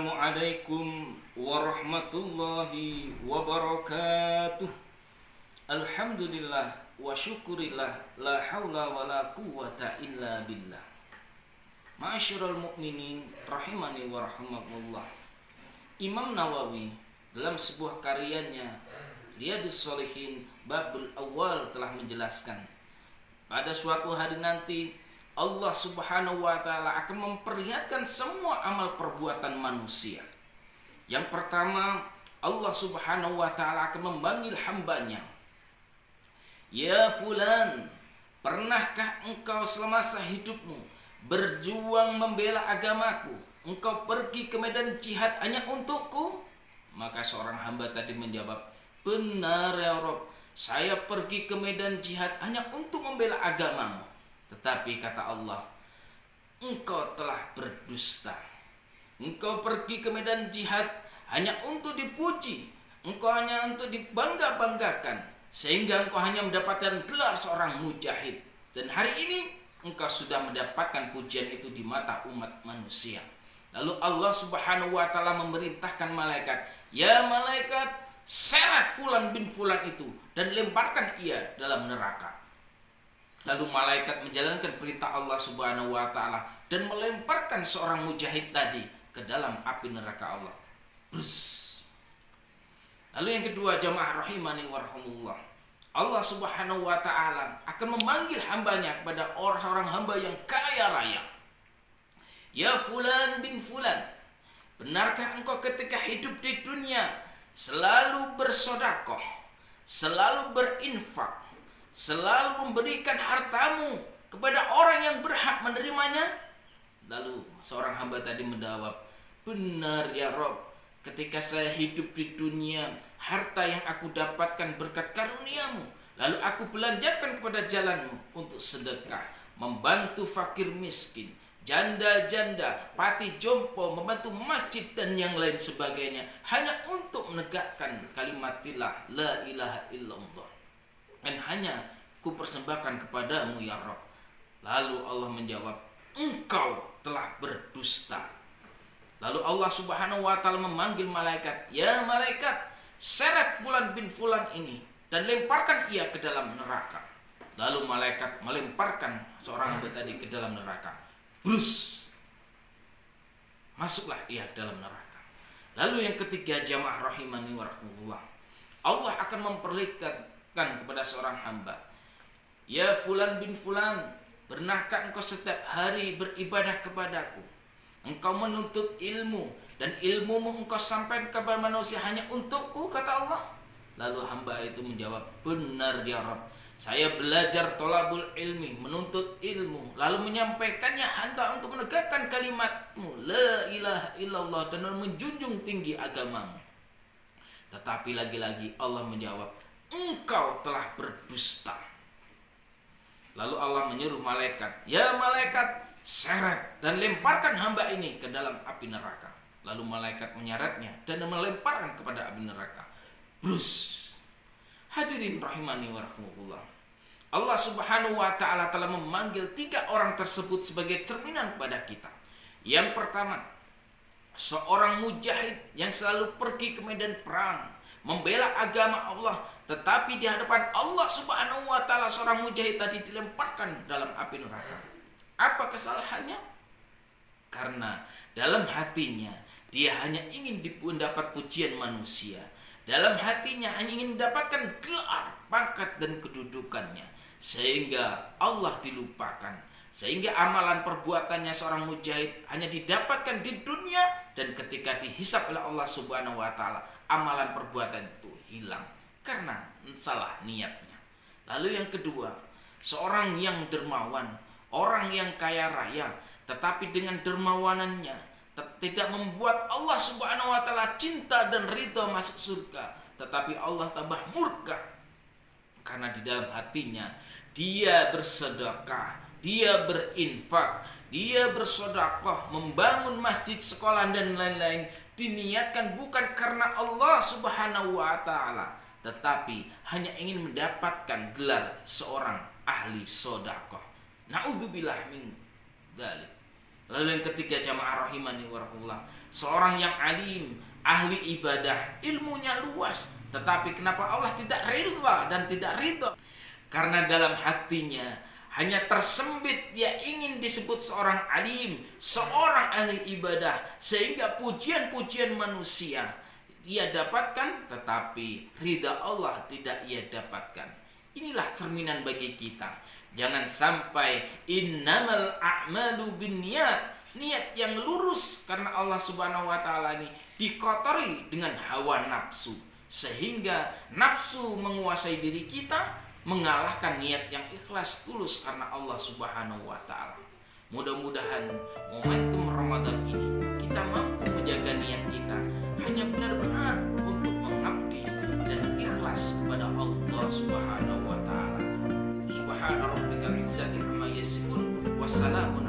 Assalamualaikum warahmatullahi wabarakatuh. Alhamdulillah wa syukurillah, la haula wa la quwata illa billah. Ma'asyiral mu'minin rahimani wa rahimakumullah. Imam Nawawi dalam sebuah karyanya Riyadhus Shalihin Babul Awal telah menjelaskan, pada suatu hari nanti Allah Subhanahu wa ta'ala akan memperlihatkan semua amal perbuatan manusia. Yang pertama, Allah Subhanahu wa ta'ala akan memanggil hambanya. Ya fulan, pernahkah engkau semasa hidupmu berjuang membela agamaku? Engkau pergi ke medan jihad hanya untukku? Maka seorang hamba tadi menjawab, benar ya Rabb, saya pergi ke medan jihad hanya untuk membela agamamu. Tetapi kata Allah, engkau telah berdusta. Engkau pergi ke medan jihad hanya untuk dipuji, engkau hanya untuk dibangga-banggakan, sehingga engkau hanya mendapatkan gelar seorang mujahid. Dan hari ini engkau sudah mendapatkan pujian itu di mata umat manusia. Lalu Allah Subhanahu wa ta'ala memerintahkan malaikat, ya malaikat, seret fulan bin fulan itu dan lemparkan ia dalam neraka. Lalu malaikat menjalankan perintah Allah Subhanahu wa ta'ala dan melemparkan seorang mujahid tadi ke dalam api neraka Allah. Brus. Lalu yang kedua, jamaah rahimani wa rahimakumullah, Allah Subhanahu wa ta'ala akan memanggil hambanya kepada seorang hamba yang kaya raya. Ya fulan bin fulan, benarkah engkau ketika hidup di dunia selalu bersedekah, selalu berinfak, selalu memberikan hartamu kepada orang yang berhak menerimanya? Lalu seorang hamba tadi menjawab, benar ya Rabb, ketika saya hidup di dunia, harta yang aku dapatkan berkat karuniamu, lalu aku belanjakan kepada jalanmu untuk sedekah, membantu fakir miskin, janda-janda, pati jompo, membantu masjid dan yang lain sebagainya, hanya untuk menegakkan kalimatillah la ilaha illallah, dan hanya ku persembahkan kepadamu ya Rabb. Lalu Allah menjawab, engkau telah berdusta. Lalu Allah Subhanahu wa ta'ala memanggil malaikat, ya malaikat, seret fulan bin fulan ini dan lemparkan ia ke dalam neraka. Lalu malaikat melemparkan seorang hamba tadi ke dalam neraka. Brus. Masuklah ia dalam neraka. Lalu yang ketiga, jamaah rahimani wa rahimakumullah, Allah akan memperlihatkan kepada seorang hamba, ya fulan bin fulan, pernahkah engkau setiap hari beribadah kepadaku? Engkau menuntut ilmu dan ilmumu engkau sampaikan kepada manusia hanya untukku, kata Allah. Lalu hamba itu menjawab, benar ya Rabb, saya belajar tolabul ilmi, menuntut ilmu, lalu menyampaikannya hanya untuk menegakkan kalimatmu la ilaha illallah dan menjunjung tinggi agamamu. Tetapi lagi-lagi Allah menjawab, engkau telah berdusta. Lalu Allah menyuruh malaikat, ya malaikat, seret dan lemparkan hamba ini ke dalam api neraka. Lalu malaikat menyeretnya dan melemparkan kepada api neraka. Brus. Hadirin rahimani wa rahimakumullah, Allah Subhanahu wa ta'ala telah memanggil 3 orang tersebut sebagai cerminan kepada kita. Yang pertama, seorang mujahid yang selalu pergi ke medan perang, membela agama Allah, tetapi di hadapan Allah Subhanahu wa ta'ala seorang mujahid tadi dilemparkan dalam api neraka. Apa kesalahannya? Karena dalam hatinya dia hanya ingin mendapat pujian manusia, dalam hatinya hanya ingin mendapatkan gelar, pangkat dan kedudukannya, sehingga Allah dilupakan, sehingga amalan perbuatannya seorang mujahid hanya didapatkan di dunia, dan ketika dihisab oleh Allah Subhanahu wa ta'ala, amalan perbuatan itu hilang karena salah niatnya. Lalu yang kedua, seorang yang dermawan, orang yang kaya raya, tetapi dengan dermawanannya tidak membuat Allah Subhanahu wa ta'ala cinta dan ridha masuk surga, tetapi Allah tambah murka karena di dalam hatinya dia bersedekah, dia berinfak, dia bersedekah, membangun masjid, sekolah dan lain-lain, diniatkan bukan karena Allah Subhanahu wa ta'ala, tetapi hanya ingin mendapatkan gelar seorang ahli sedekah. Na'udzubillah min dzalik. Lalu yang ketiga, jamaah rahimani wa rahimahullah, seorang yang alim, ahli ibadah, ilmunya luas, tetapi kenapa Allah tidak rela dan tidak ridha? Karena dalam hatinya hanya tersembit dia ingin disebut seorang alim, seorang ahli ibadah, sehingga pujian-pujian manusia ia dapatkan, tetapi ridha Allah tidak ia dapatkan. Inilah cerminan bagi kita. Jangan sampai innamal a'malu binniyat, niat yang lurus karena Allah Subhanahu wa taala ini dikotori dengan hawa nafsu, sehingga nafsu menguasai diri kita, mengalahkan niat yang ikhlas tulus karena Allah Subhanahu wa taala. Mudah-mudahan momentum Ramadan ini kita mampu menjaga niat kita hanya benar-benar untuk mengabdi dan ikhlas kepada Allah Subhanahu wa taala. Subhana rabbikal izzati amma yasifun, wassalamun